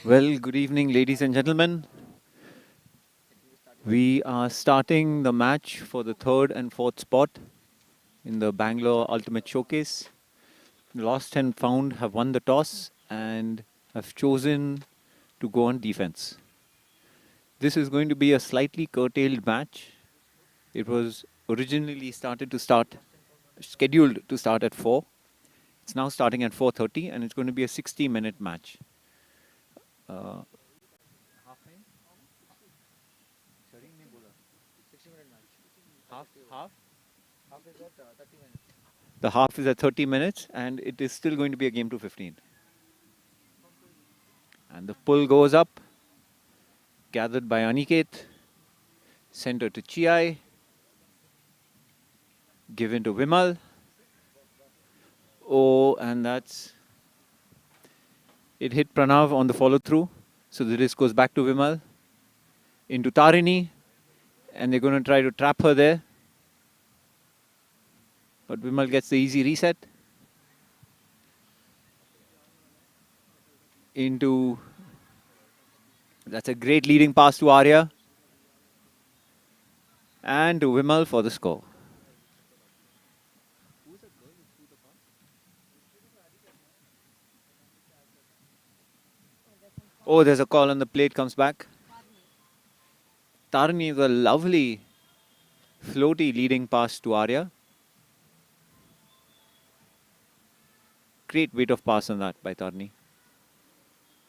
Well, good evening, ladies and gentlemen. We are starting the match for the third and fourth spot in the Bangalore Ultimate Showcase. Lost and Found have won the toss and have chosen to go on defense. This is going to be a slightly curtailed match. It was originally scheduled to start at 4. It's now starting at 4:30, and it's going to be a 60-minute match. Uh, half? The half is at 30 minutes, and it is still going to be a game to 15. And the pull goes up, gathered by Aniket, center to Chiai, given to Vimal. Oh, and it hit Pranav on the follow through. So the disc goes back to Vimal, into Tarini, and they're going to try to trap her there. But Vimal gets the easy reset. That's a great leading pass to Arya. And to Vimal for the score. Oh, there's a call on the plate, comes back. Tarini is a lovely floaty leading pass to Arya. Great weight of pass on that by Tarini.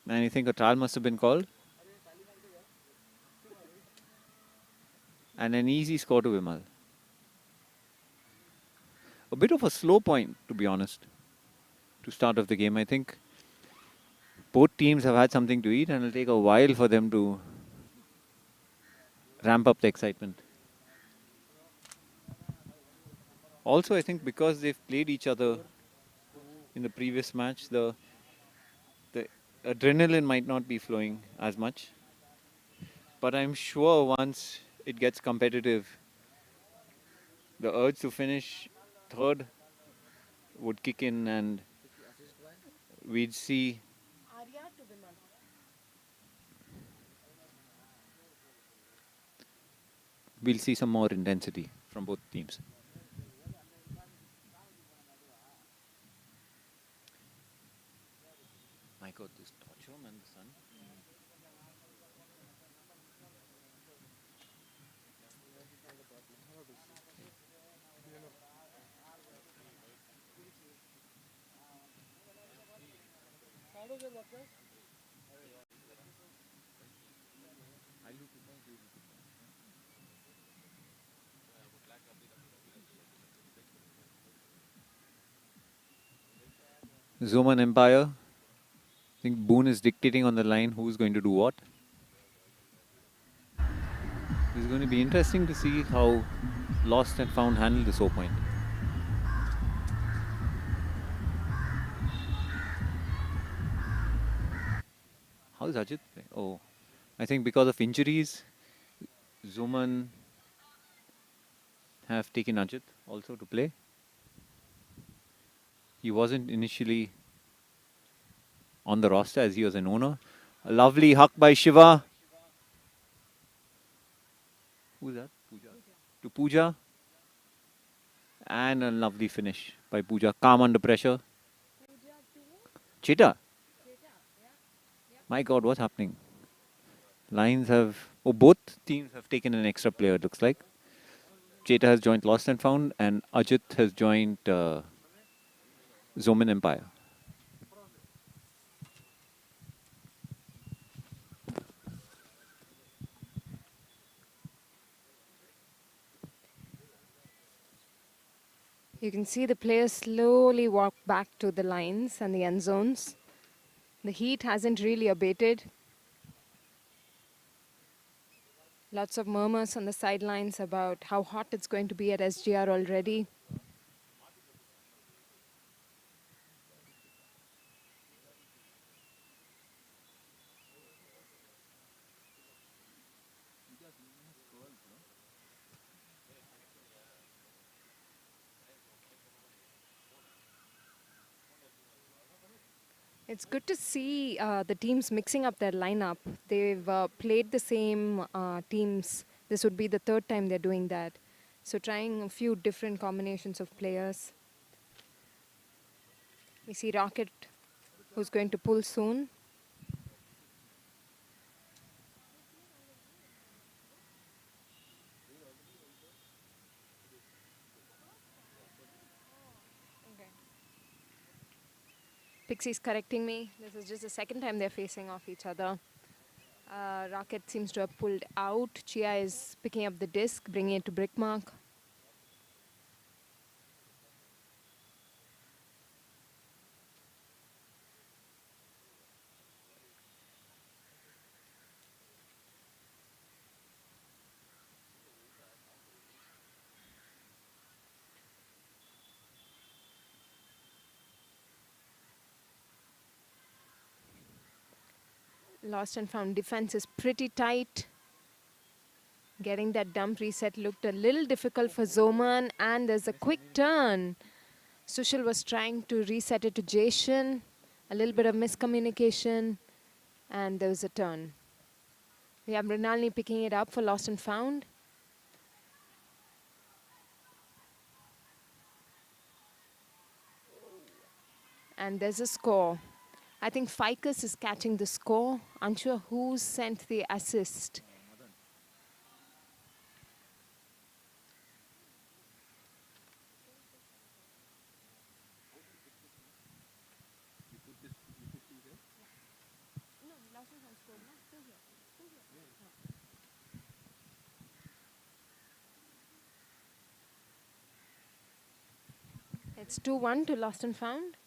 And you think a trial must have been called? And an easy score to Vimal. A bit of a slow point, to be honest, to start off the game. I think both teams have had something to eat, and it'll take a while for them to ramp up the excitement. Also, I think because they've played each other in the previous match, the adrenaline might not be flowing as much. But I'm sure once it gets competitive, the urge to finish third would kick in, and we'd see some more intensity from both teams. My God, this torch room and the sun. Zomen Empire. I think Boone is dictating on the line who's going to do what. It's going to be interesting to see how Lost and Found handle the soap point. How is Ajit playing? Oh, I think because of injuries, Zoman have taken Ajit also to play. He wasn't initially on the roster as he was an owner. A lovely huck by Shiva. Who's that? Pooja. To Pooja. And a lovely finish by Pooja. Calm under pressure. Cheta. My God, what's happening? Both teams have taken an extra player, it looks like. Cheta has joined Lost and Found, and Ajit has joined Zomen Empire. You can see the players slowly walk back to the lines and the end zones. The heat hasn't really abated. Lots of murmurs on the sidelines about how hot it's going to be at SGR already. It's good to see the teams mixing up their lineup. They've played the same teams. This would be the third time they're doing that. So trying a few different combinations of players. We see Rocket, who's going to pull soon. Pixie's correcting me. This is just the second time they're facing off each other. Rocket seems to have pulled out. Chia is picking up the disc, bringing it to Brickmark. Lost and found defense is pretty tight. Getting that dump reset looked a little difficult for Zoman, and there's a quick turn. Sushil was trying to reset it to Jason. A little bit of miscommunication, and there was a turn. We have Rinalini picking it up for Lost and Found. And there's a score. I think Ficus is catching the score. Unsure who sent the assist. It's 2-1 to Lost and Found.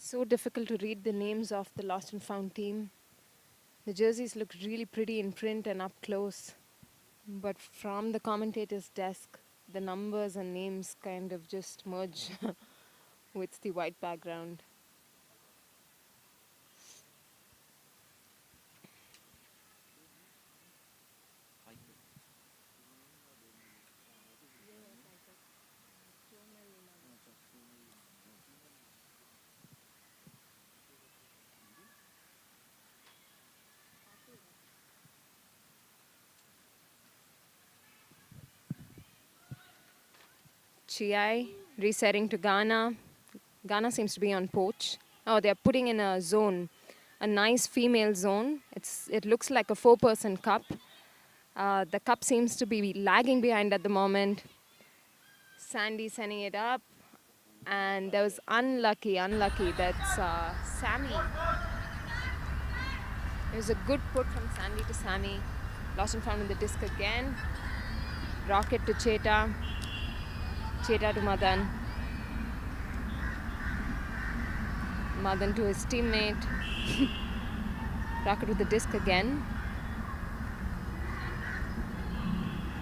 So difficult to read the names of the Lost and Found team. The jerseys look really pretty in print and up close. But from the commentator's desk, the numbers and names kind of just merge with the white background. Chiai resetting to Ghana. Ghana seems to be on poach. Oh, they're putting in a zone, a nice female zone. It looks like a 4-person cup. The cup seems to be lagging behind at the moment. Sandy sending it up. And that was unlucky. That's Sammy. It was a good put from Sandy to Sammy. Lost and Found in the disc again. Rocket to Cheta. Cheta to Madan. Madan to his teammate. Rocket with the disc again.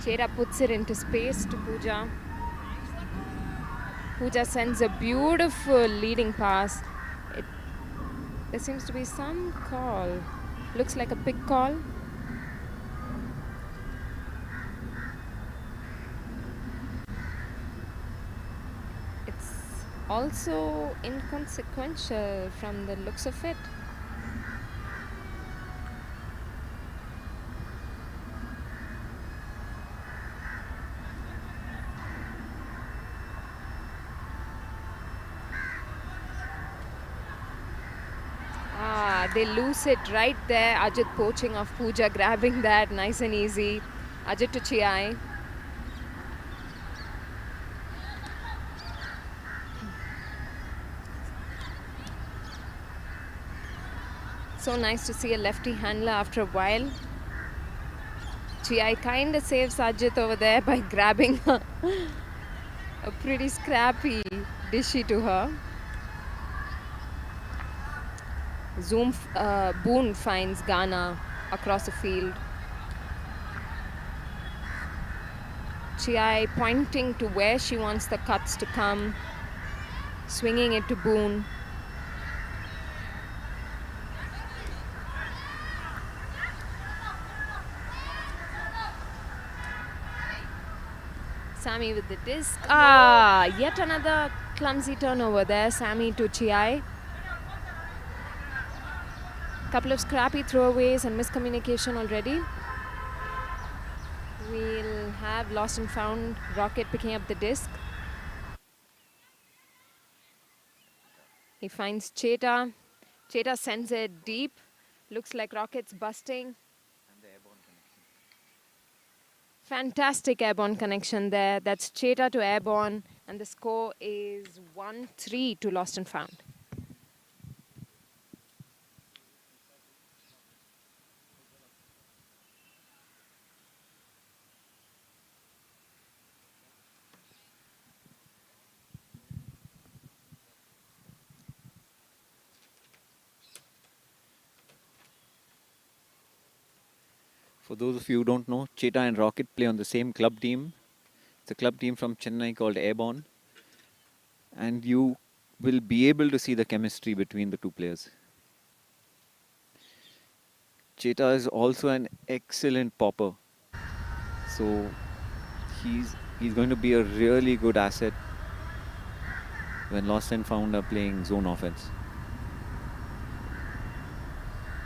Cheta puts it into space to Pooja. Pooja sends a beautiful leading pass. There seems to be some call. Looks like a pick call. It's also inconsequential from the looks of it. They lose it right there. Ajit poaching off Pooja, grabbing that nice and easy. Ajit to Chiai. So nice to see a lefty handler after a while. Chiai kind of saves Ajit over there by grabbing a pretty scrappy dishy to her. Boone finds Ghana across the field. Chiai pointing to where she wants the cuts to come, swinging it to Boone. Sammy with the disc. Ah, yet another clumsy turnover there. Sammy to Chiai. Couple of scrappy throwaways and miscommunication already. We'll have lost and found. Rocket picking up the disc. He finds Cheta. Cheta sends it deep. Looks like Rocket's busting. Fantastic airborne connection there. That's Cheta to airborne. And the score is 1-3 to lost and found. For those of you who don't know, Cheta and Rocket play on the same club team. It's a club team from Chennai called Airborne. And you will be able to see the chemistry between the two players. Cheta is also an excellent popper. So he's going to be a really good asset when Lost and Found are playing zone offense.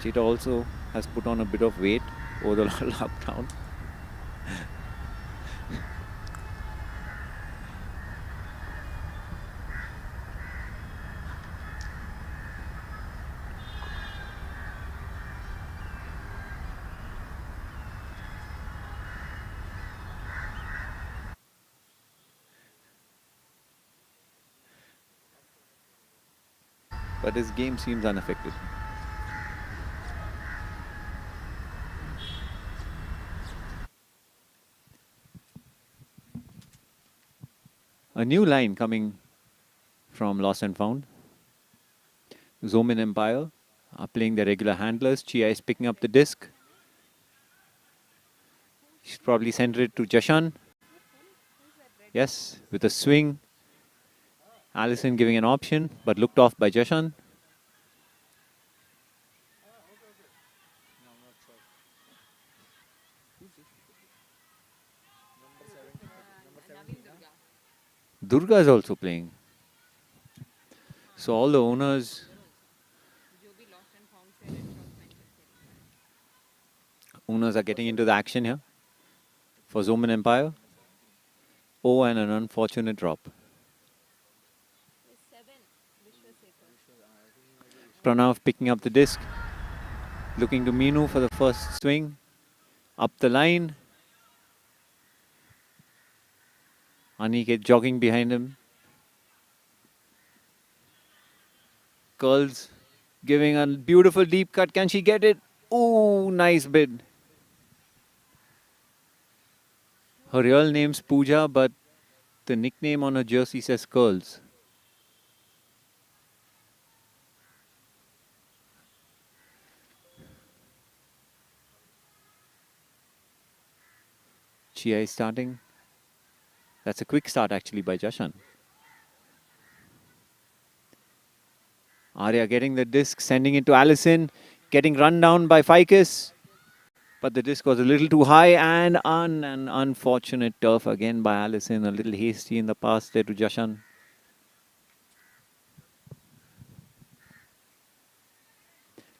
Cheta also has put on a bit of weight over the lockdown. But his game seems unaffected. A new line coming from Lost and Found. Zomen Empire are playing their regular handlers. Chia is picking up the disc. She's probably sent it to Jashan. Yes, with a swing. Allison giving an option, but looked off by Jashan. Durga is also playing. So all the owners are getting into the action here for Zomen Empire. Oh, and an unfortunate drop. Pranav picking up the disc. Looking to Meenu for the first swing. Up the line. Aniket jogging behind him. Curls giving a beautiful deep cut. Can she get it? Oh, nice bid. Her real name's Pooja, but the nickname on her jersey says Curls. Chia is starting. That's a quick start actually by Jashan. Arya getting the disc, sending it to Allison, getting run down by Ficus. But the disc was a little too high and an unfortunate turf again by Allison. A little hasty in the pass there to Jashan.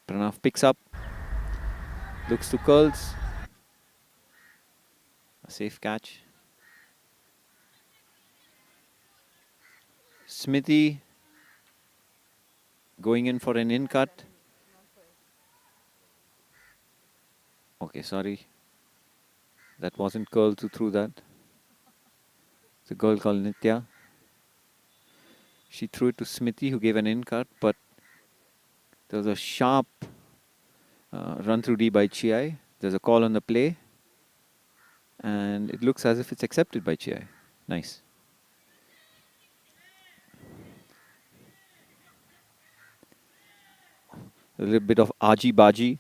Pranav picks up. Looks to Curls. A safe catch. Smithy going in for an in cut. Okay, sorry. That wasn't Curls who threw that. It's a girl called Nitya. She threw it to Smithy, who gave an in cut, but there was a sharp run through D by Chiai. There's a call on the play. And it looks as if it's accepted by Chiai. Nice. A little bit of Aji Baji.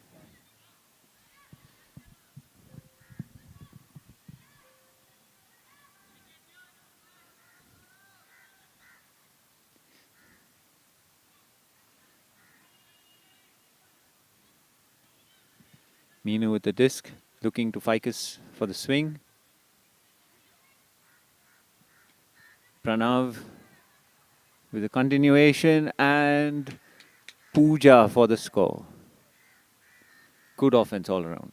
Meenu with the disc, looking to Ficus for the swing. Pranav with a continuation and Pooja for the score. Good offense all around.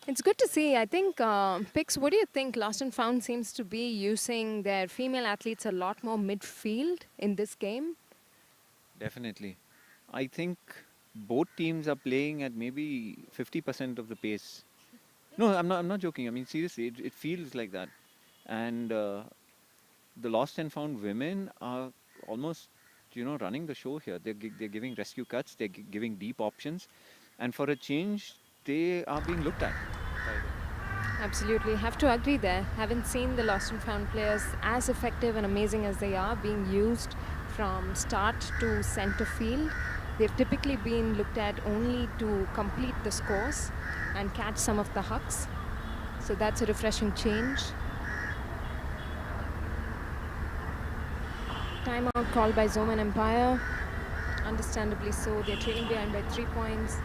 It's good to see. I think, Pix, what do you think? Lost and Found seems to be using their female athletes a lot more midfield in this game. Definitely. I think both teams are playing at maybe 50% of the pace. No, I'm not joking. I mean, seriously, it feels like that. And the lost and found women are almost, running the show here. They're giving rescue cuts. They're giving deep options. And for a change, they are being looked at by them. Absolutely. Have to agree there. Haven't seen the Lost and Found players as effective and amazing as they are being used from start to center field. They've typically been looked at only to complete the scores and catch some of the hucks. So that's a refreshing change. Timeout called by Zomen Empire. Understandably so. They're trailing behind by 3 points.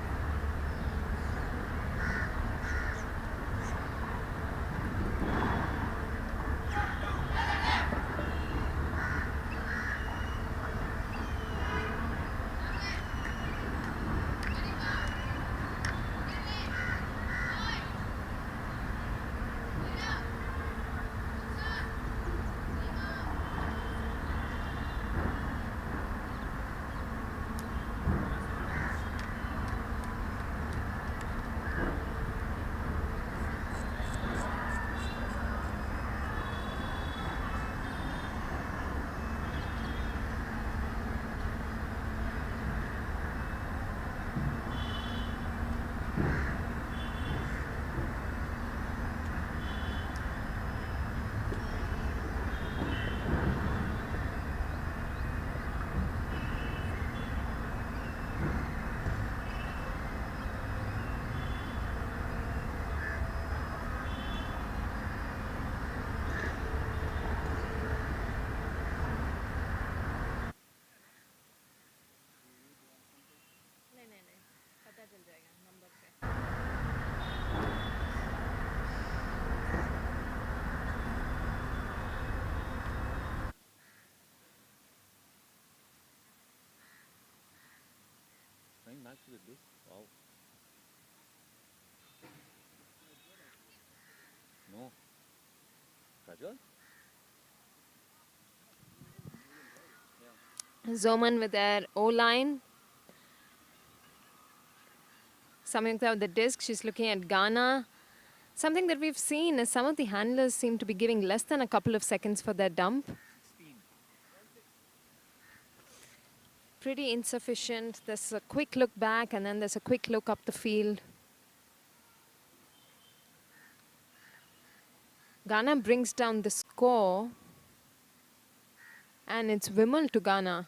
Going back to the disc. Wow. No. Kajal? Zoman with their O-line. Samyukta with the disc. She's looking at Ghana. Something that we've seen is some of the handlers seem to be giving less than a couple of seconds for their dump. Pretty insufficient. There's a quick look back and then there's a quick look up the field. Ghana brings down the score. And it's Vimal to Ghana.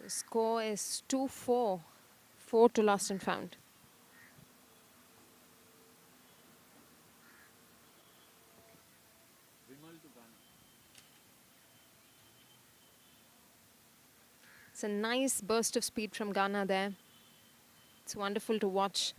The score is 2-4. 4 to Lost and Found. It's a nice burst of speed from Ghana there. It's wonderful to watch.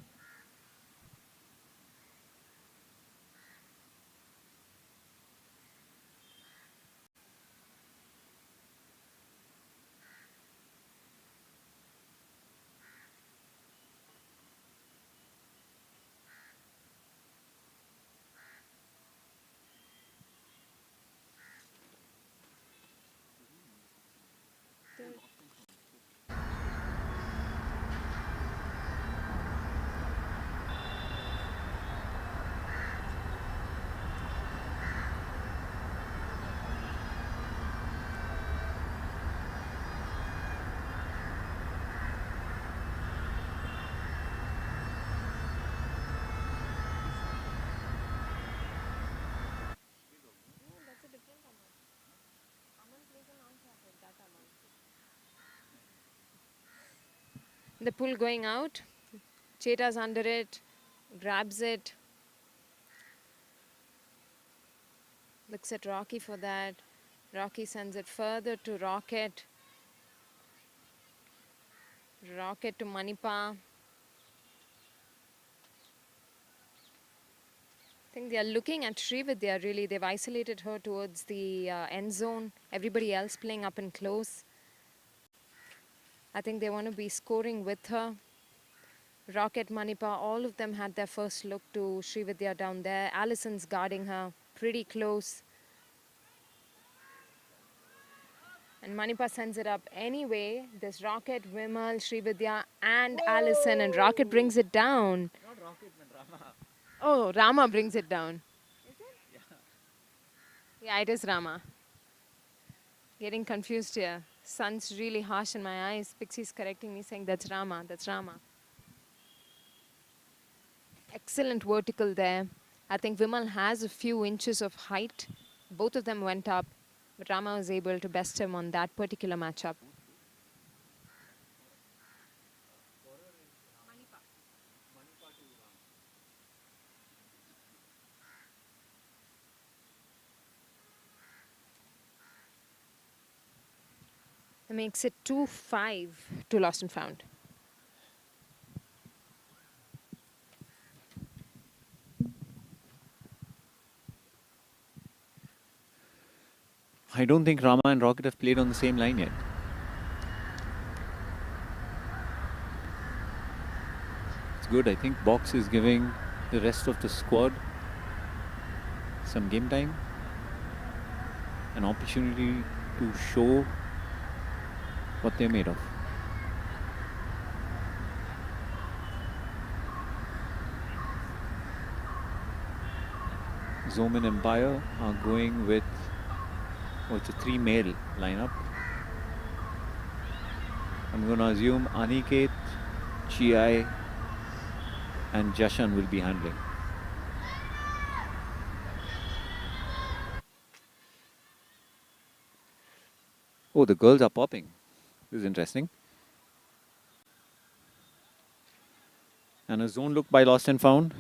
The pull going out. Cheta's under it, grabs it. Looks at Rocky for that. Rocky sends it further to Rocket. Rocket to Manipa. I think they are looking at Srividya really. They've isolated her towards the end zone. Everybody else playing up and close. I think they want to be scoring with her. Rocket, Manipa, all of them had their first look to Srividya down there. Allison's guarding her pretty close. And Manipa sends it up anyway. There's Rocket, Vimal, Srividya, and Allison. And Rocket brings it down. Not Rocket, but Rama. Oh, Rama brings it down. Is it? Yeah, it is Rama. Getting confused here. Sun's really harsh in my eyes. Pixie's correcting me saying that's Rama. That's Rama. Excellent vertical there. I think Vimal has a few inches of height. Both of them went up, but Rama was able to best him on that particular matchup. That makes it 2-5 to Lost and Found. I don't think Rama and Rocket have played on the same line yet. It's good. I think Box is giving the rest of the squad some game time, an opportunity to show what they're made of. Zomen Empire are going with, it's a 3 male lineup. I'm going to assume Aniket, Chiai and Jashan will be handling. Oh, the girls are popping. This is interesting. And a zone look by Lost and Found.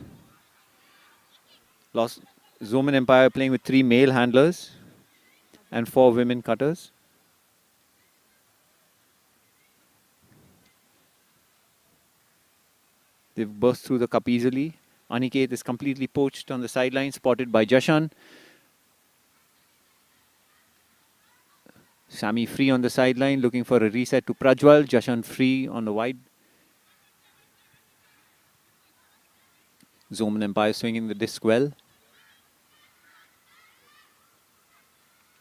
Zomen Empire playing with 3 male handlers and 4 women cutters. They've burst through the cup easily. Aniket is completely poached on the sideline, spotted by Jashan. Sami free on the sideline, looking for a reset to Prajwal. Jashan free on the wide. Zomen Empire swinging the disc well.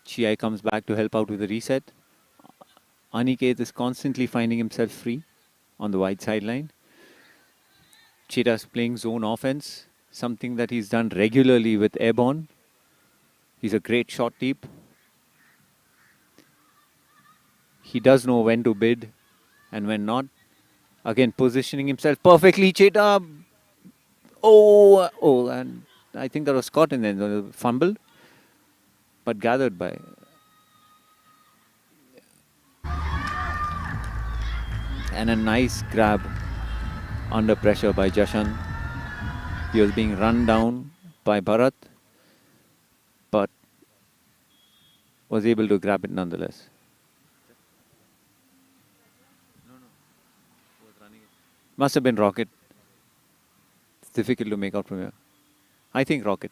Chiai comes back to help out with the reset. Aniket is constantly finding himself free on the wide sideline. Cheetah's playing zone offense, something that he's done regularly with Airborne. He's a great shot deep. He does know when to bid and when not. Again, positioning himself perfectly. Cheetah. Oh, and I think that was caught in the fumble, but gathered by. And a nice grab under pressure by Jashan. He was being run down by Bharat, but was able to grab it nonetheless. Must have been Rocket. It's difficult to make out from here. I think Rocket.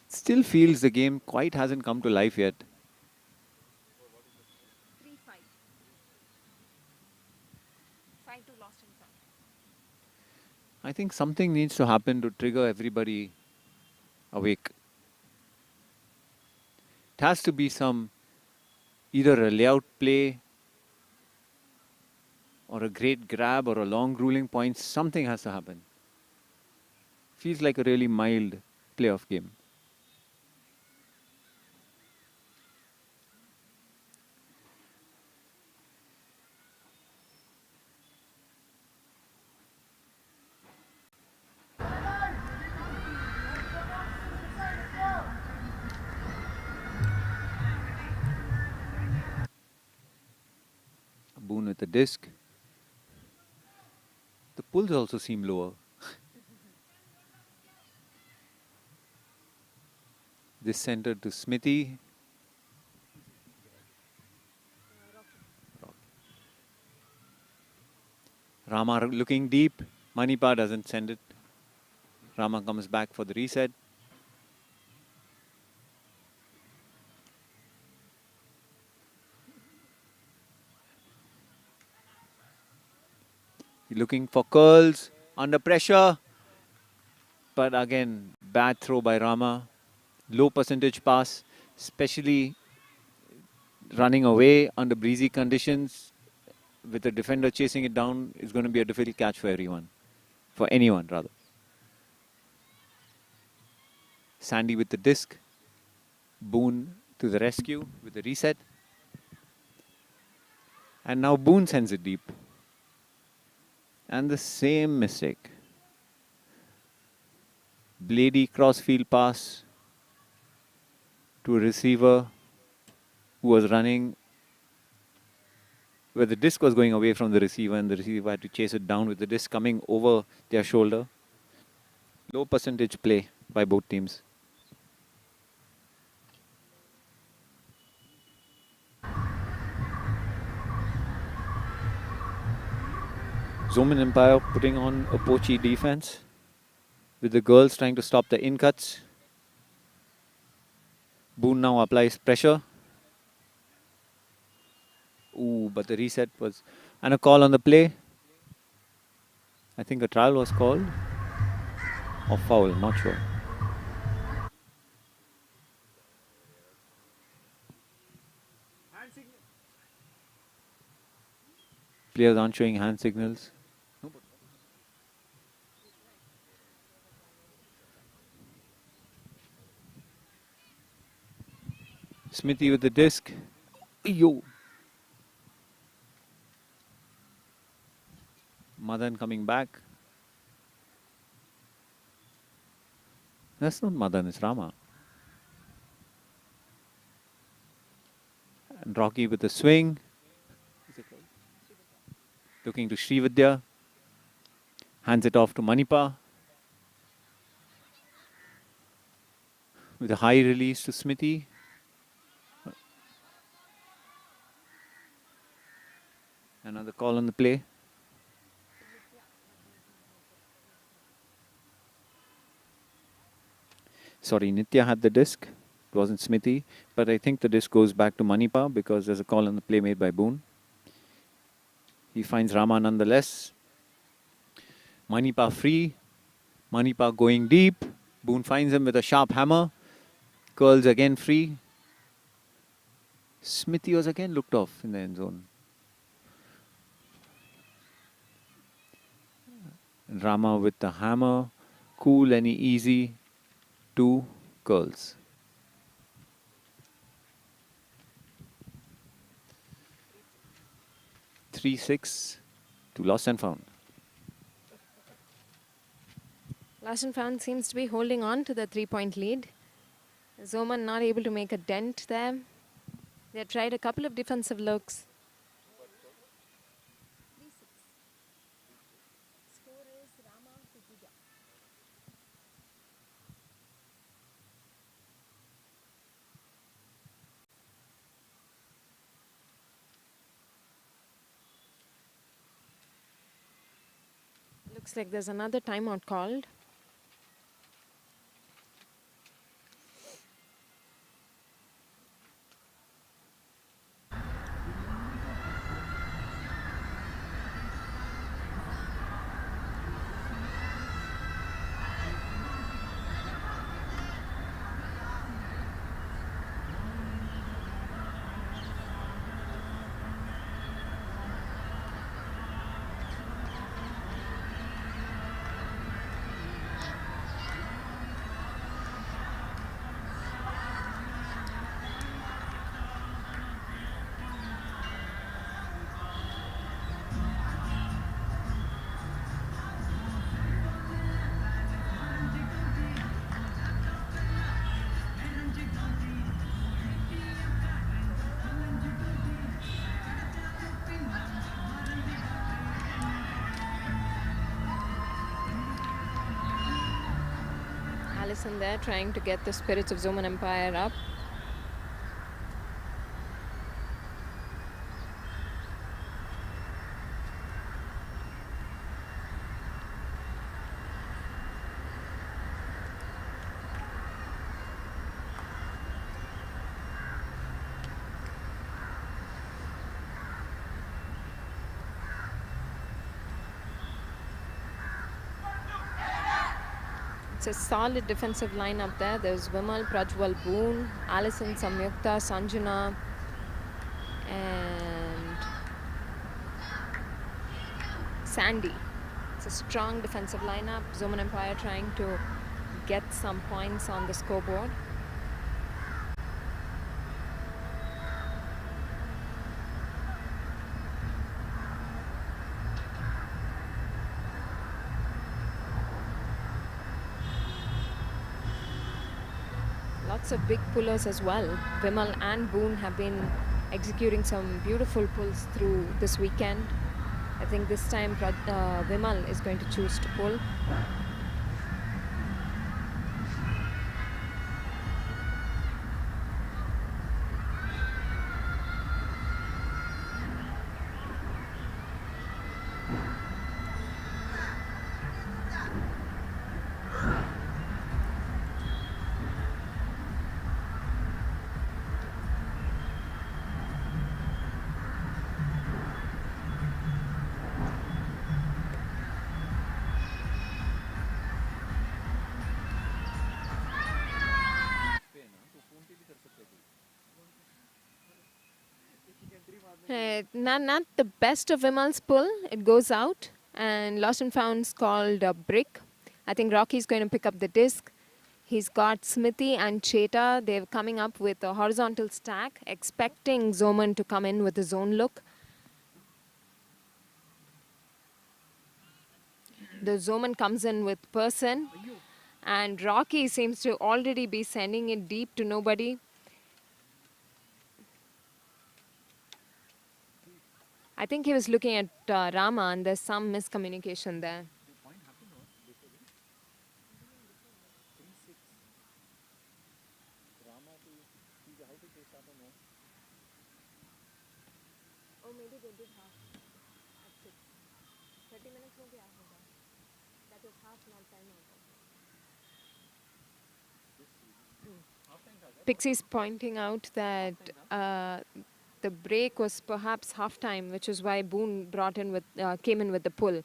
Still feels the game quite hasn't come to life yet. 3-5. 5 to Lost and Found. I think something needs to happen to trigger everybody awake. It has to be either a layout play or a great grab or a long ruling point. Something has to happen. Feels like a really mild playoff game. Boone with the disc. The pulls also seem lower. This centered to Smithy. Rama looking deep. Manipa doesn't send it. Rama comes back for the reset. Looking for curls. Under pressure. But again, bad throw by Rama. Low percentage pass. Especially running away under breezy conditions. With the defender chasing it down, is going to be a difficult catch for everyone. For anyone, rather. Sandy with the disc. Boone to the rescue with the reset. And now Boone sends it deep. And the same mistake. Blady crossfield pass to a receiver who was running, where the disc was going away from the receiver and the receiver had to chase it down with the disc coming over their shoulder. Low percentage play by both teams. Zomen Empire putting on a poachy defense with the girls trying to stop the in-cuts. Boone now applies pressure. Ooh, but the reset was... And a call on the play. I think a trial was called. Or foul, not sure. Players aren't showing hand signals. Smithy with the disc. Yo. Madan coming back. That's not Madan, it's Rama. And Rocky with the swing. Looking to Srividya. Hands it off to Manipa. With a high release to Smithy. Another call on the play. Sorry, Nitya had the disc. It wasn't Smithy. But I think the disc goes back to Manipa because there's a call on the play made by Boone. He finds Rama nonetheless. Manipa free. Manipa going deep. Boone finds him with a sharp hammer. Curls again free. Smithy was again looked off in the end zone. Rama with the hammer. Cool and easy. 2 curls. Three, 6 to lost and found. Lost and found seems to be holding on to the 3-point lead. Zoman not able to make a dent there. They have tried a couple of defensive looks. Looks like there's another timeout called. Allison there trying to get the spirits of Zomen Empire up. It's a solid defensive lineup there. There's Vimal, Prajwal, Boone, Allison, Samyukta, Sanjana, and Sandy. It's a strong defensive lineup. Zomen Empire trying to get some points on the scoreboard. Lots of big pullers as well. Vimal and Boone have been executing some beautiful pulls through this weekend. I think this time Vimal is going to choose to pull. Not the best of Vimal's pull. It goes out, and Lost and Found's called a brick. I think Rocky's going to pick up the disc. He's got Smithy and Cheta. They're coming up with a horizontal stack, expecting Zoman to come in with a zone look. The Zoman comes in with person, and Rocky seems to already be sending it deep to nobody. I think he was looking at Rama, and there's some miscommunication there. Oh, maybe they did half at 6. 30 minutes will be after that. That was half, not timeout. Pixie's pointing out that the break was perhaps halftime, which is why Boone came in with the pull.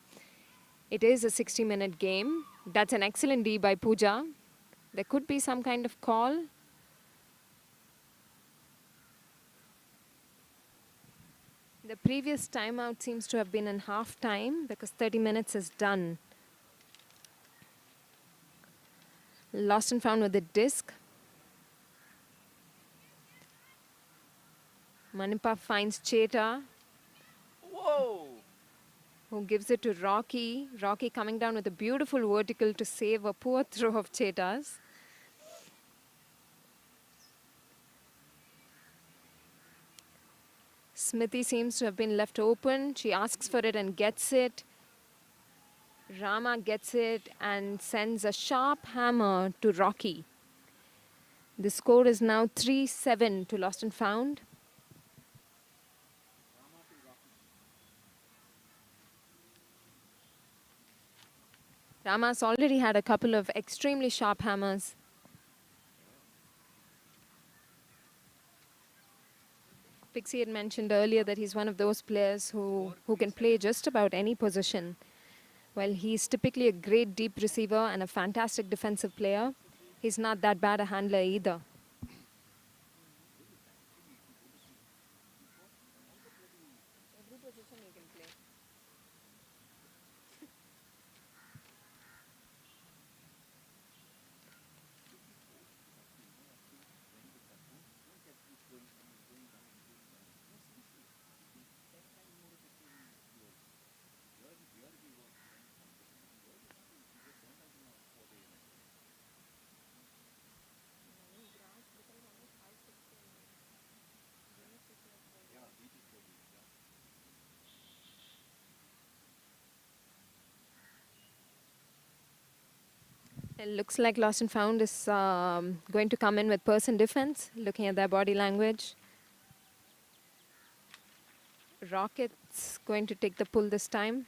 It is a 60-minute game. That's an excellent D by Pooja. There could be some kind of call. The previous timeout seems to have been in halftime because 30 minutes is done. Lost and Found with the disc. Manipa finds Cheta. Whoa! Who gives it to Rocky. Rocky coming down with a beautiful vertical to save a poor throw of Cheta's. Smithy seems to have been left open. She asks for it and gets it. Rama gets it and sends a sharp hammer to Rocky. The score is now 3-7 to Lost and Found. Rama's already had a couple of extremely sharp hammers. Pixie had mentioned earlier that he's one of those players who can play just about any position. Well, he's typically a great deep receiver and a fantastic defensive player. He's not that bad a handler either. Every position he can play. It looks like Lost and Found is going to come in with person defense, looking at their body language. Rocket's going to take the pull this time.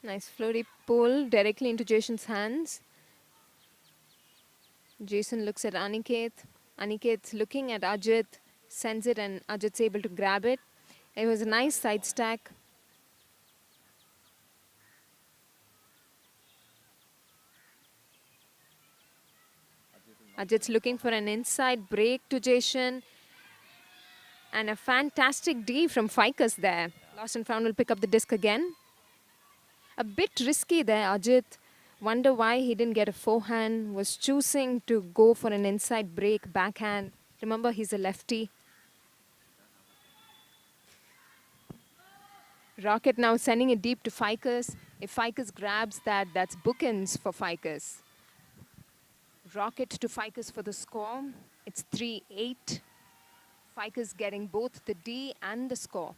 Nice floaty pull directly into Jason's hands. Jason looks at Aniket. Aniket's looking at Ajit, sends it, and Ajit's able to grab it. It was a nice side stack. Ajit's looking for an inside break to Jason. And a fantastic D from Ficus there. Lost and Found will pick up the disc again. A bit risky there, Ajit. Wonder why he didn't get a forehand. Was choosing to go for an inside break, backhand. Remember, he's a lefty. Rocket now sending it deep to Ficus. If Ficus grabs that, that's bookends for Ficus. Rocket to Ficus for the score. It's 3-8. Ficus getting both the D and the score.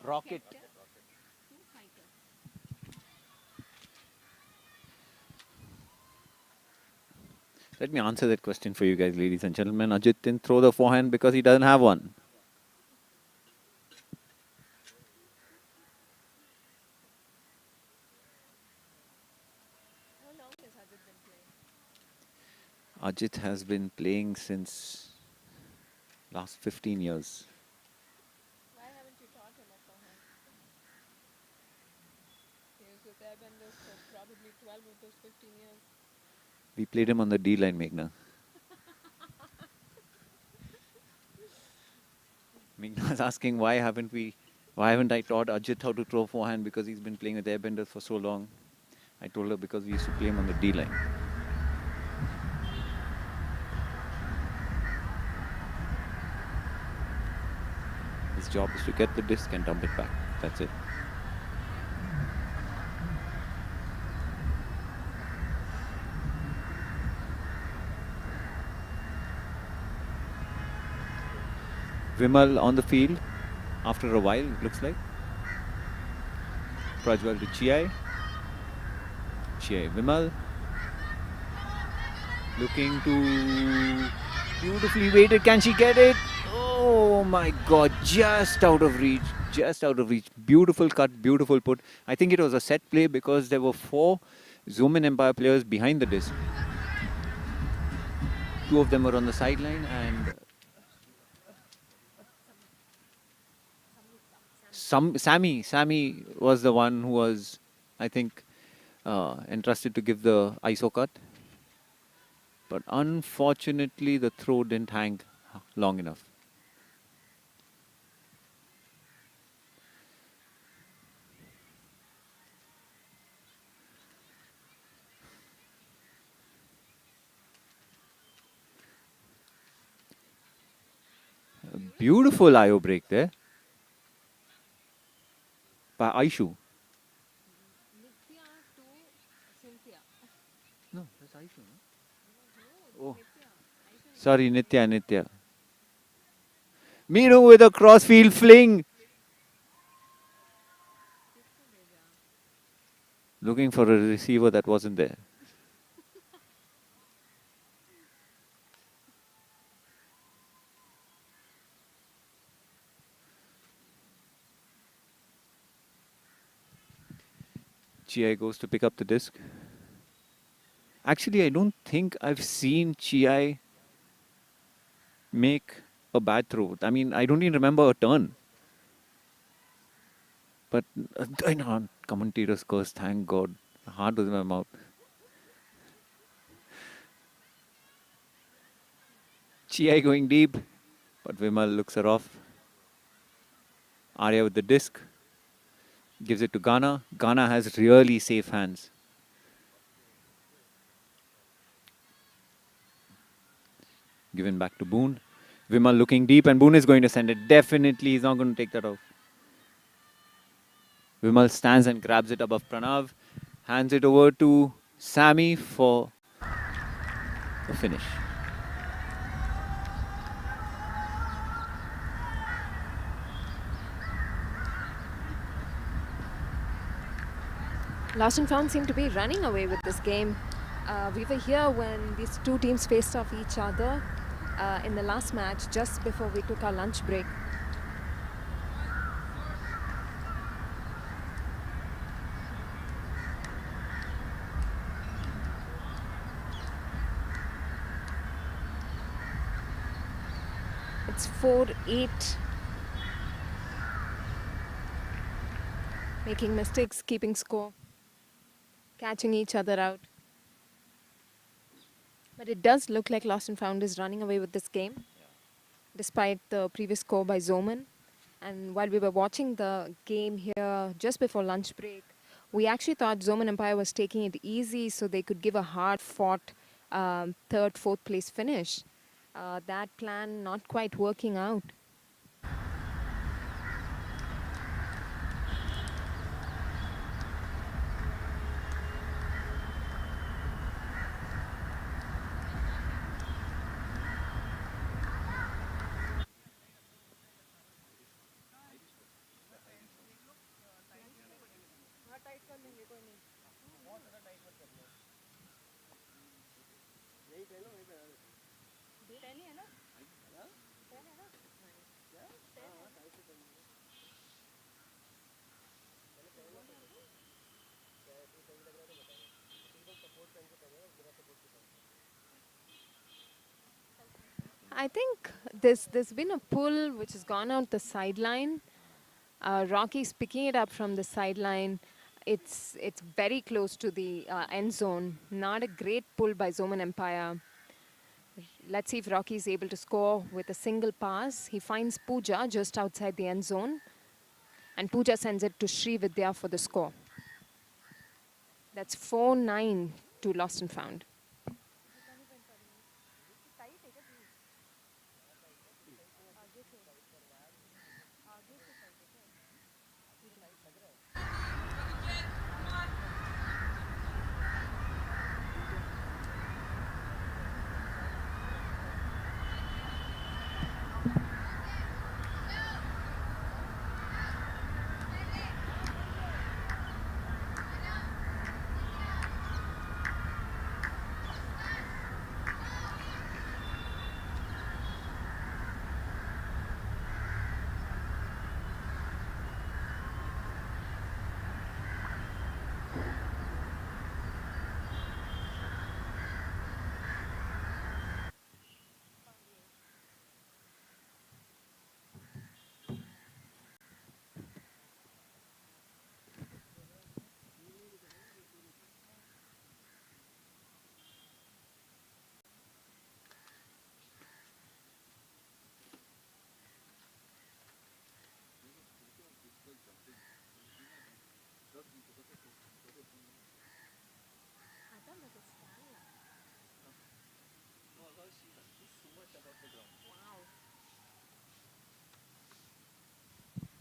Rocket. Let me answer that question for you guys, ladies and gentlemen. Ajit didn't throw the forehand because he doesn't have one. How long has Ajit been playing? Ajit has been playing since last 15 years. Why haven't you taught him a forehand? He was with Airbenders for probably 12 of those 15 years. We played him on the D line, Meghna. Meghna was asking why haven't I taught Ajit how to throw forehand because he's been playing with Airbenders for so long. I told her because we used to play him on the D line. His job is to get the disc and dump it back. That's it. Vimal on the field after a while, it looks like. Prajwal to Chiai. Chiai Vimal. Looking to beautifully weighted. Can she get it? Oh my God, just out of reach. Just out of reach. Beautiful cut, beautiful put. I think it was a set play because there were 4 Zomen Empire players behind the disc. 2 of them were on the sideline and Sammy was the one who was, I think, entrusted to give the ISO cut. But unfortunately, the throw didn't hang long enough. A beautiful IO break there by Aishu. Nitya to Cynthia. No, that's Aishu, no? Oh, sorry, Nitya. Meenu with a crossfield fling. Looking for a receiver that wasn't there. Chiai goes to pick up the disc. Actually, I don't think I've seen Chiai make a bad throw. I mean, I don't even remember a turn. But I know, commentators curse, thank God. Hard with my mouth. Chiai going deep, but Vimal looks her off. Arya with the disc. Gives it to Ghana. Ghana has really safe hands. Given back to Boone. Vimal looking deep and Boone is going to send it. Definitely he's not going to take that off. Vimal stands and grabs it above Pranav. Hands it over to Sammy for the finish. Lost and Found seem to be running away with this game. We were here when these two teams faced off each other in the last match just before we took our lunch break. It's 4-8. Making mistakes, keeping score, catching each other out. But it does look like Lost and Found is running away with this game, despite the previous score by Zomen. And while we were watching the game here just before lunch break, we actually thought Zomen Empire was taking it easy so they could give a hard-fought third, fourth place finish. That plan not quite working out. I think there's been a pull which has gone out the sideline. Rocky's picking it up from the sideline. It's very close to the end zone. Not a great pull by Zomen Empire. Let's see if Rocky is able to score with a single pass. He finds Pooja just outside the end zone. And Pooja sends it to Sri Vidya for the score. That's 4-9 to Lost and Found.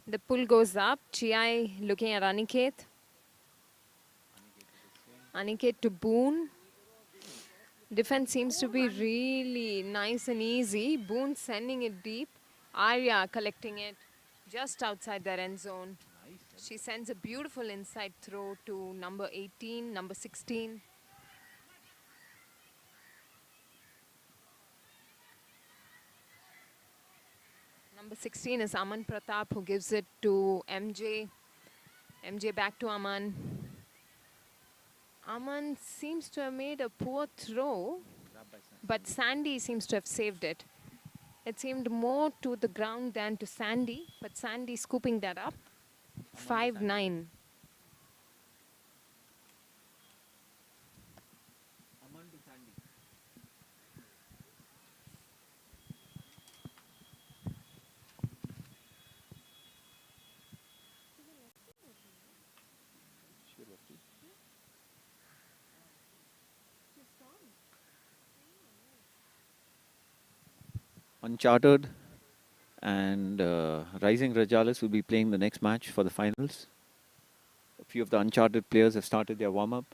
The pull goes up. Chiai looking at Aniket. Aniket to Boone. Defense seems to be really nice and easy. Boone sending it deep. Arya collecting it just outside their end zone. She sends a beautiful inside throw to number 18, number 16. Number 16 is Aman Pratap, who gives it to MJ. MJ back to Aman. Aman seems to have made a poor throw, but Sandy seems to have saved it. It seemed more to the ground than to Sandy, but Sandy scooping that up. 5-9. Uncharted and Rising Rajalas will be playing the next match for the finals. A few of the uncharted players have started their warm-up.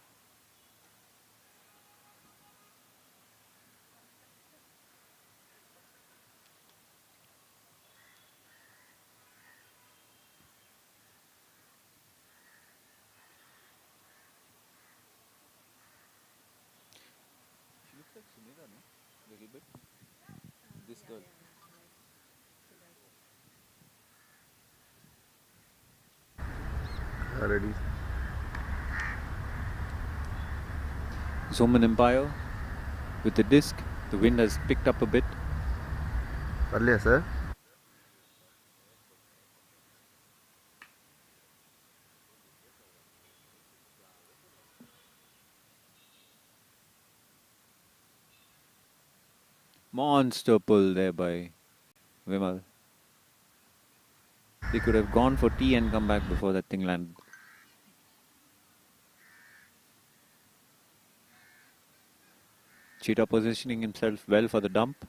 She looks like Sunita, no? Little bit. This girl. Ready. Zomen Empire with the disc. The wind has picked up a bit. Earlier, sir. Monster pull there by Vimal. They could have gone for tea and come back before that thing landed. Cheetah positioning himself well for the dump.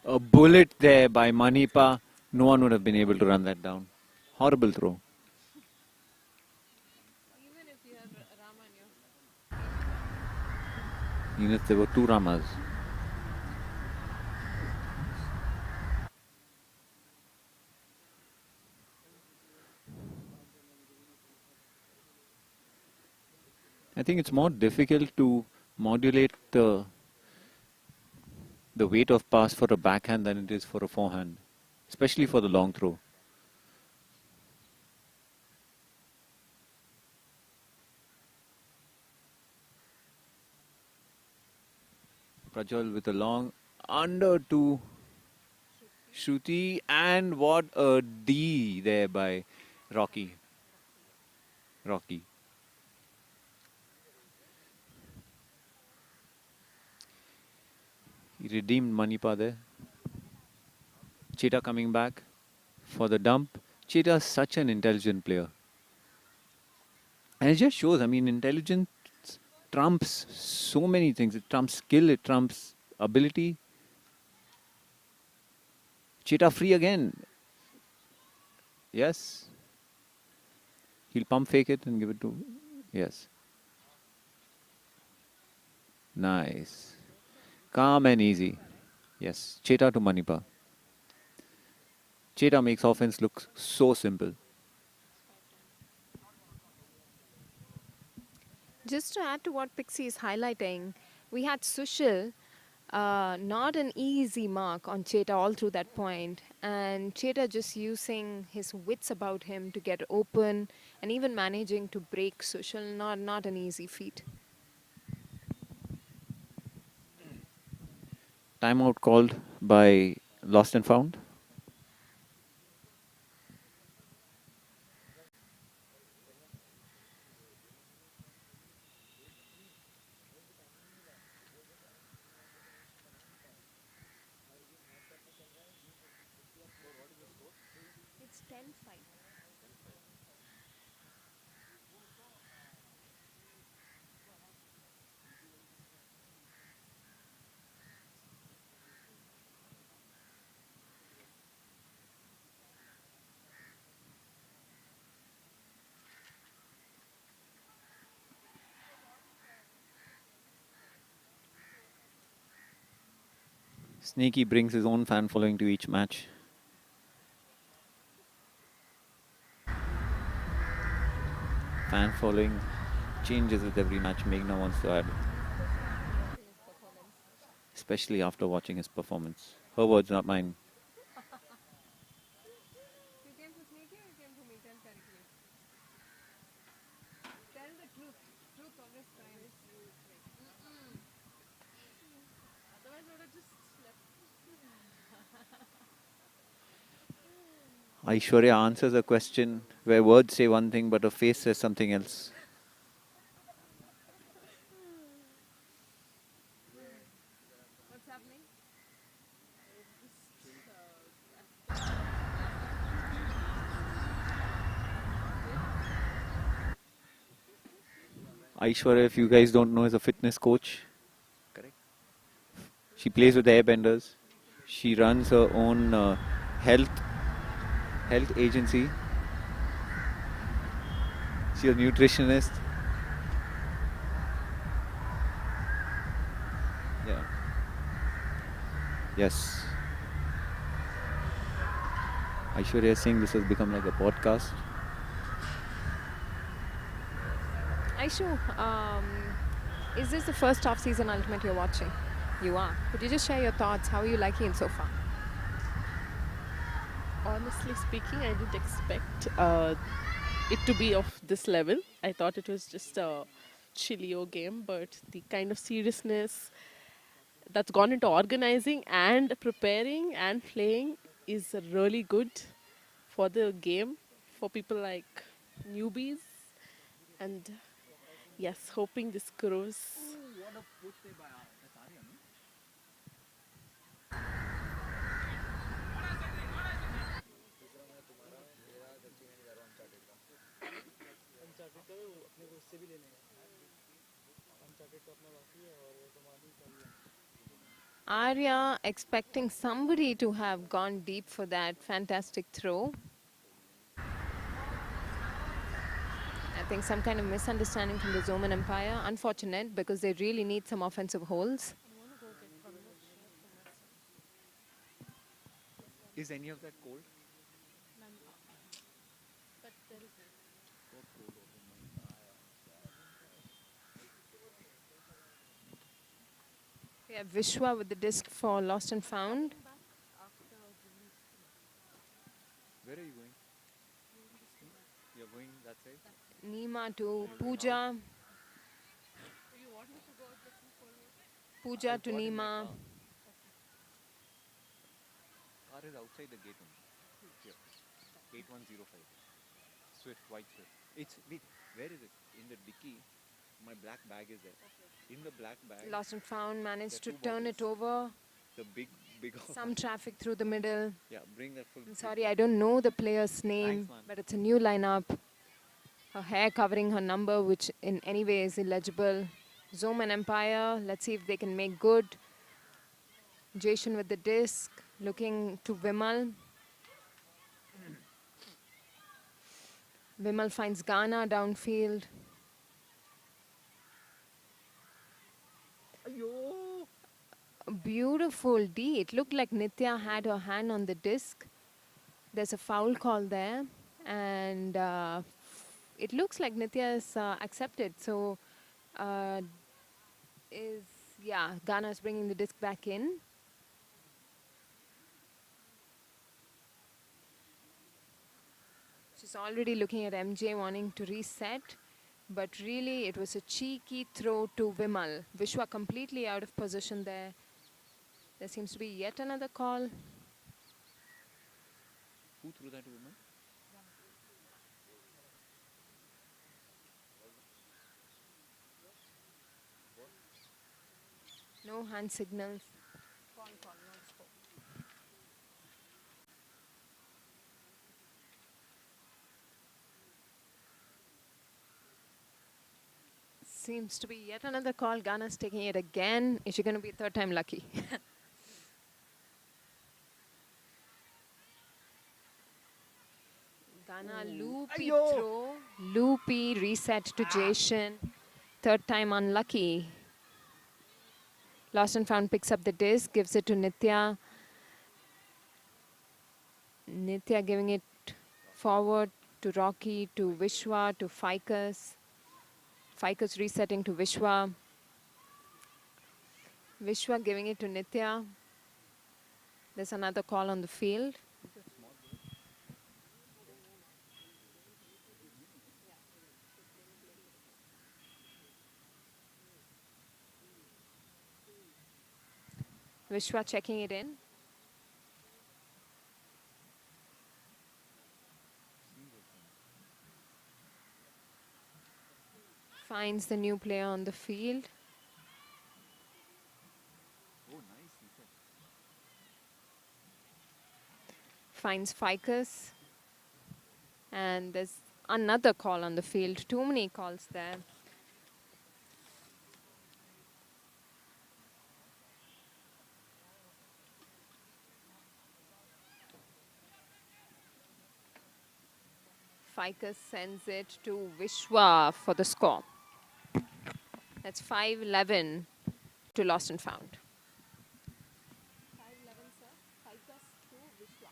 A bullet there by Manipa. No one would have been able to run that down. Horrible throw. Even if there were two Ramas. I think it's more difficult to modulate the weight of pass for a backhand than it is for a forehand, especially for the long throw. Prajwal with a long under to Shruti, and what a D there by Rocky. He redeemed Manipa there. Cheetah coming back for the dump. Cheetah is such an intelligent player. And it just shows, I mean, intelligence trumps so many things. It trumps skill, it trumps ability. Cheetah free again. Yes. He'll pump fake it and give it to... Yes. Nice. Calm and easy. Yes. Cheetah to Manipa. Cheetah makes offense look so simple. Just to add to what Pixie is highlighting, we had Sushil, not an easy mark on Cheta all through that point, and Cheta just using his wits about him to get open and even managing to break Sushil, not an easy feat. Timeout called by Lost and Found. It's 10-5. Sneaky brings his own fan following to each match. Fan following changes with every match. Meghna wants to add. Especially after watching his performance. Her words, not mine. You came for Sneaky or you came for me? Tell correctly. Tell the truth. Truth always triumphs. Otherwise I would have just slept. Aishwarya answers a question where words say one thing but her face says something else. What's happening? Aishwarya, if you guys don't know, is a fitness coach. Correct. She plays with airbenders. She runs her own health health agency. She's a nutritionist. Yeah. Yes. Aishwarya Singh, this has become like a podcast. Aishu, is this the first off-season Ultimate you're watching? You are. Could you just share your thoughts? How are you liking it so far? Honestly speaking, I didn't expect it to be of this level. I thought it was just a chillio game, but the kind of seriousness that's gone into organizing and preparing and playing is really good for the game for people like newbies. And yes, hoping this grows. Arya expecting somebody to have gone deep for that fantastic throw. I think some kind of misunderstanding from the Zomen Empire. Unfortunate because they really need some offensive holes. Is any of that cold? We have Vishwa with the disc for lost and found. Where are you going? You're going that side? Nima to Pooja. Pooja to Nima. Car is outside the gate only. Here. 8105. Swift, white Swift. Wait, where is it? In the dicky, my black bag is there. In the black bag, Lost and found managed to There are two turn it bottles. over. the big Some traffic through the middle. Yeah, bring that full. I'm sorry, I don't know the player's name, man. but it's a new lineup. Her hair covering her number, which in any way is illegible. Zomen Empire, let's see if they can make good. Jason with the disc, looking to Vimal. Vimal finds Ghana downfield. A beautiful D. It looked like Nitya had her hand on the disc. There's a foul call there. And it looks like Nitya is accepted. So, Ghana is bringing the disc back in. She's already looking at MJ wanting to reset. But really, it was a cheeky throw to Vimal. Vishwa completely out of position there. There seems to be yet another call. Who threw that woman? No hand signals. Seems to be yet another call. Ghana's taking it again. Is she going to be third time lucky? Ghana loopy throw. Loopy reset to Jason. Third time unlucky. Lost and found picks up the disc, gives it to Nitya. Nitya giving it forward to Rocky, to Vishwa, to Ficus. Ficus resetting to Vishwa. Vishwa giving it to Nitya. There's another call on the field. Vishwa checking it in. Finds the new player on the field. Oh, nice. Finds Ficus. And there's another call on the field. Too many calls there. Ficus sends it to Vishwa for the score. That's 5-11 to Lost and Found. 5-11, sir. Ficus to Vishwa.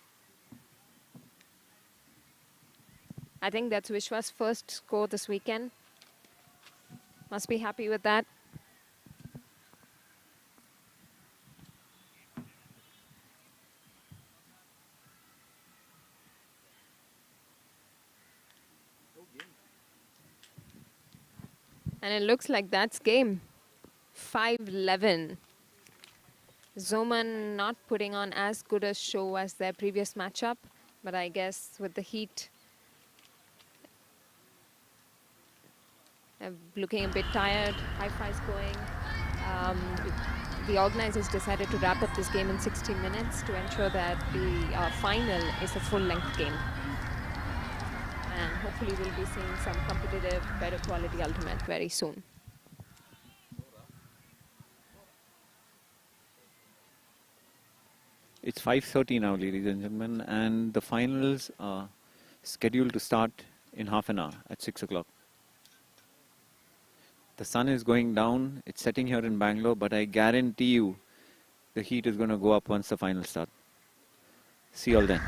I think that's Vishwa's first score this weekend. Must be happy with that. And it looks like that's game. 5-11. Zoman not putting on as good a show as their previous matchup, but I guess with the heat, looking a bit tired, high fives going. The organizers decided to wrap up this game in 60 minutes to ensure that the final is a full-length game. And hopefully we'll be seeing some competitive, better quality ultimate very soon. It's 5:30 now, ladies and gentlemen, and the finals are scheduled to start in half an hour at 6 o'clock. The sun is going down. It's setting here in Bangalore, but I guarantee you the heat is going to go up once the finals start. See you all then.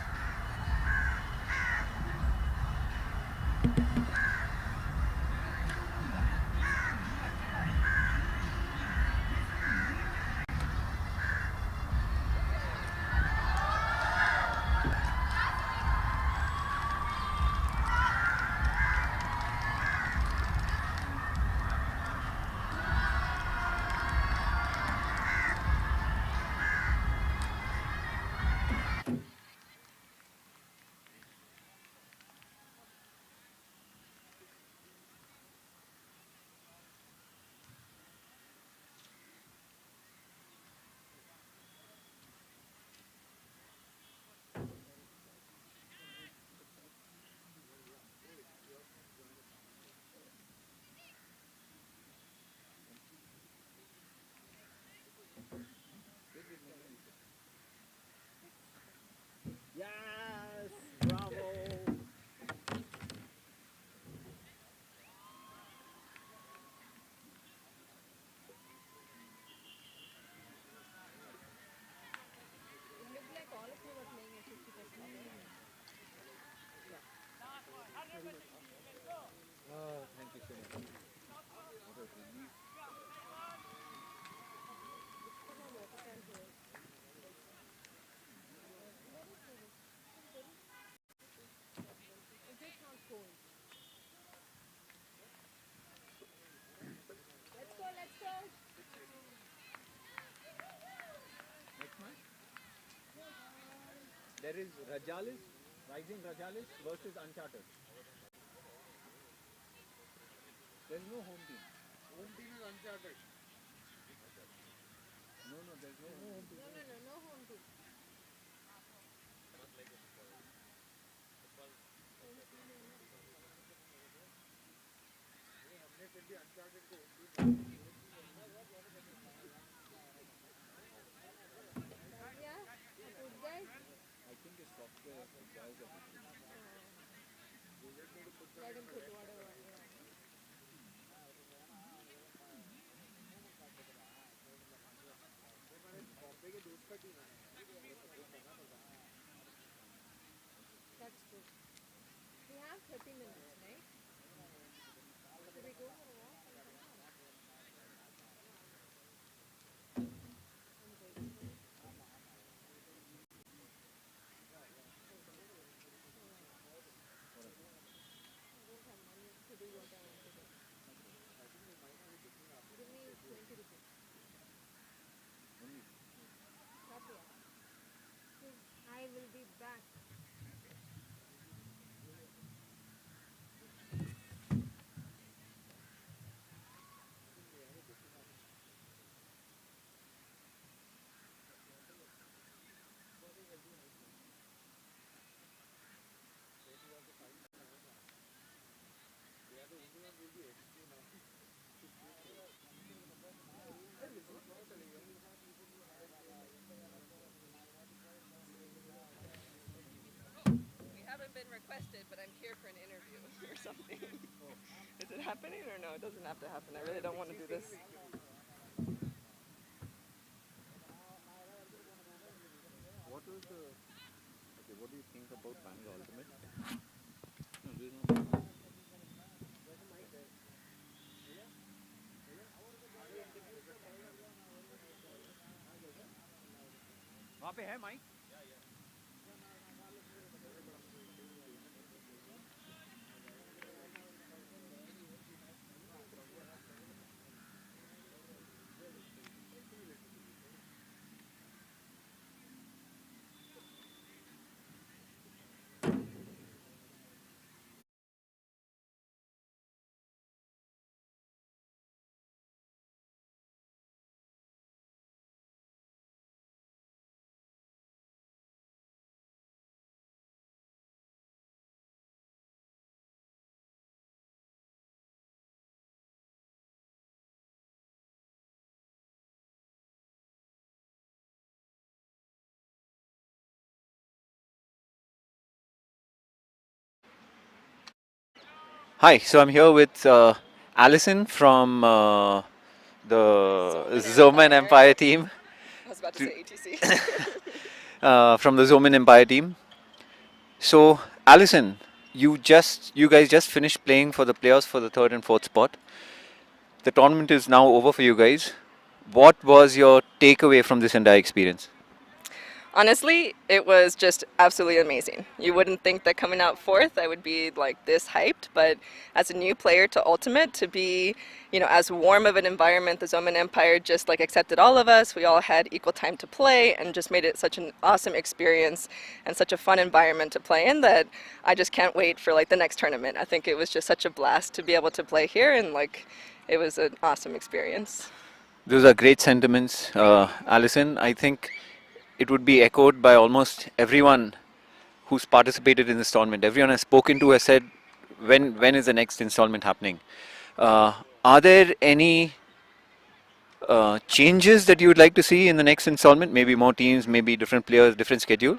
Yes, bravo. Oh, thank you so much. There is Rajalis, Rising Rajalis versus Uncharted. There's no home team. Home team is Uncharted. No, there's no home team. No home team. I think it's software browser. Let him put whatever. That's good. We have 30 minutes, right? Should we go for a walk? I will be back. We haven't been requested, but I'm here for an interview. happening or no? It doesn't have to happen. I really don't want to do this. What do you think about Bangalore Ultimate? वहाँ पे है mic? Hi, so I'm here with Alison from the Zomen Empire team. I was about to say ATC. From the Zomen Empire team. So, Alison, you guys just finished playing for the playoffs for the third and fourth spot. The tournament is now over for you guys. What was your takeaway from this entire experience? Honestly, it was just absolutely amazing. You wouldn't think that coming out fourth I would be like this hyped, but as a new player to Ultimate, to be, as warm of an environment, the Zomen Empire just like accepted all of us. We all had equal time to play and just made it such an awesome experience and such a fun environment to play in that I just can't wait for like the next tournament. I think it was just such a blast to be able to play here and like it was an awesome experience. Those are great sentiments, Alison. I think it would be echoed by almost everyone who's participated in this tournament. Everyone I've spoken to has said, when is the next installment happening? Are there any changes that you would like to see in the next installment? Maybe more teams, maybe different players, different schedule?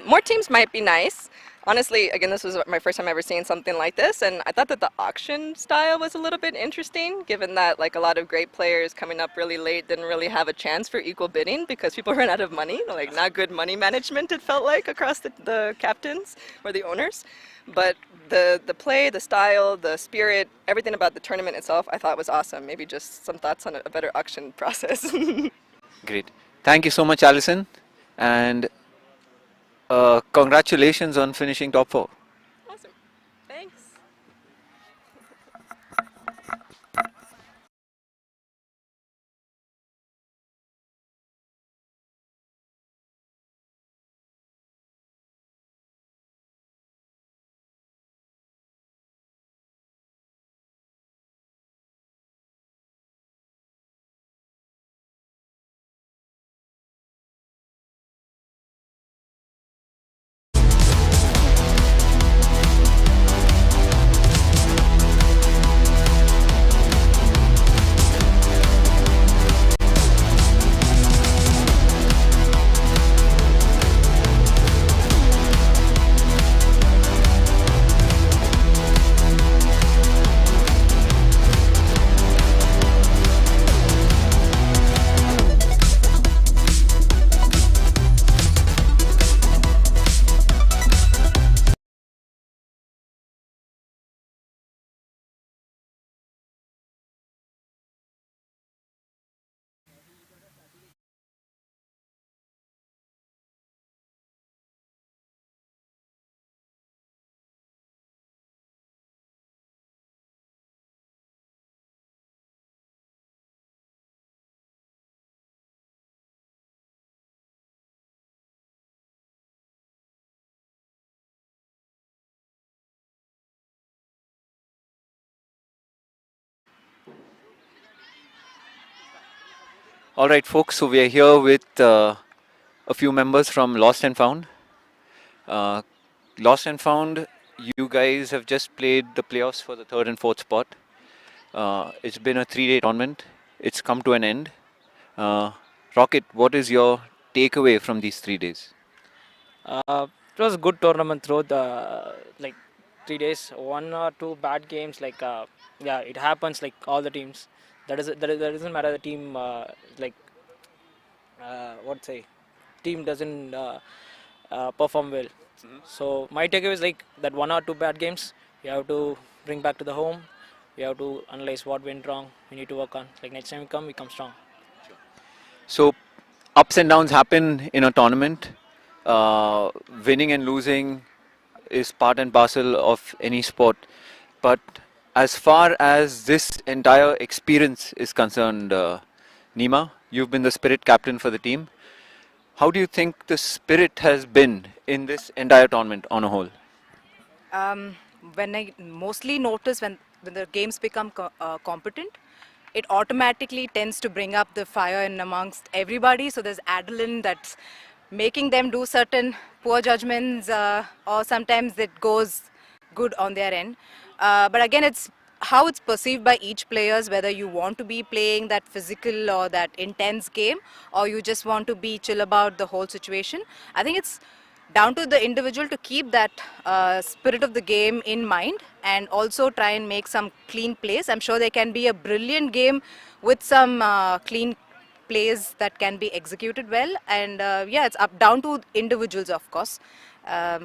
More teams might be nice. Honestly, again, this was my first time ever seeing something like this, and I thought that the auction style was a little bit interesting, given that like a lot of great players coming up really late didn't really have a chance for equal bidding because people ran out of money, like not good money management it felt like across the captains or the owners. But the play, the style, the spirit, everything about the tournament itself I thought was awesome. Maybe just some thoughts on a better auction process. Great. Thank you so much, Alison. And congratulations on finishing top four. Awesome. Thanks. All right, folks. So we are here with a few members from Lost and Found. Uh, Lost and Found, you guys have just played the playoffs for the third and fourth spot. It's been a 3-day tournament. It's come to an end. Uh, Rocket, what is your takeaway from these 3 days? It was a good tournament through the like 3 days, 1 or 2 bad games. Yeah, it happens like all the teams. That doesn't matter the team. Like what say, team doesn't perform well. So my takeaway is like that 1 or 2 bad games. You have to bring back to the home. We have to analyze what went wrong. We need to work on. Like next time we come strong. So ups and downs happen in a tournament. Winning and losing is part and parcel of any sport. But as far as this entire experience is concerned, Nima, you've been the spirit captain for the team. How do you think the spirit has been in this entire tournament on a whole? Um, when I mostly notice when the games become competent, it automatically tends to bring up the fire in amongst everybody. So there's adrenaline that's making them do certain poor judgments, or sometimes it goes good on their end. But again, it's how it's perceived by each players, whether you want to be playing that physical or that intense game, or you just want to be chill about the whole situation. I think it's down to the individual to keep that spirit of the game in mind and also try and make some clean plays. I'm sure there can be a brilliant game with some clean plays that can be executed well, and yeah, it's up down to individuals, of course. I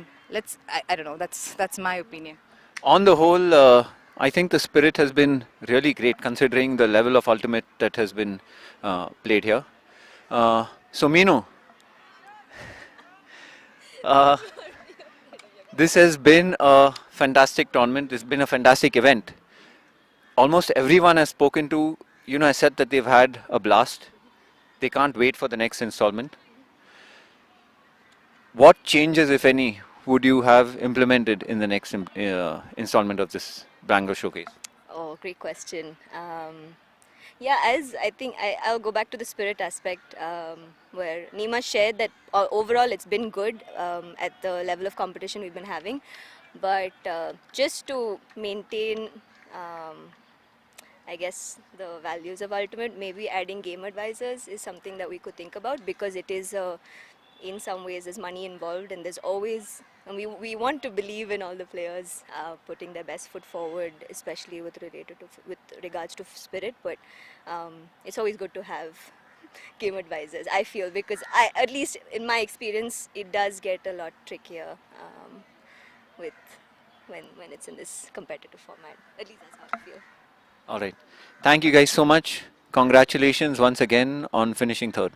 don't know, that's my opinion. On the whole, I think the spirit has been really great considering the level of ultimate that has been played here. So Meenu, uh, this has been a fantastic tournament. It's been a fantastic event. Almost everyone has spoken to, has said that they've had a blast. They can't wait for the next installment. What changes, if any, would you have implemented in the next installment of this Bangalore showcase? Oh, great question. Yeah, as I think I'll go back to the spirit aspect, where Nima shared that overall it's been good at the level of competition we've been having. But just to maintain, I guess, the values of Ultimate, maybe adding game advisors is something that we could think about, because it is, in some ways, there's money involved, and there's always, and we want to believe in all the players putting their best foot forward, especially with regards to spirit. But it's always good to have game advisors, I feel, because at least in my experience, it does get a lot trickier with when it's in this competitive format. At least that's how I feel. All right. Thank you guys so much. Congratulations once again on finishing third.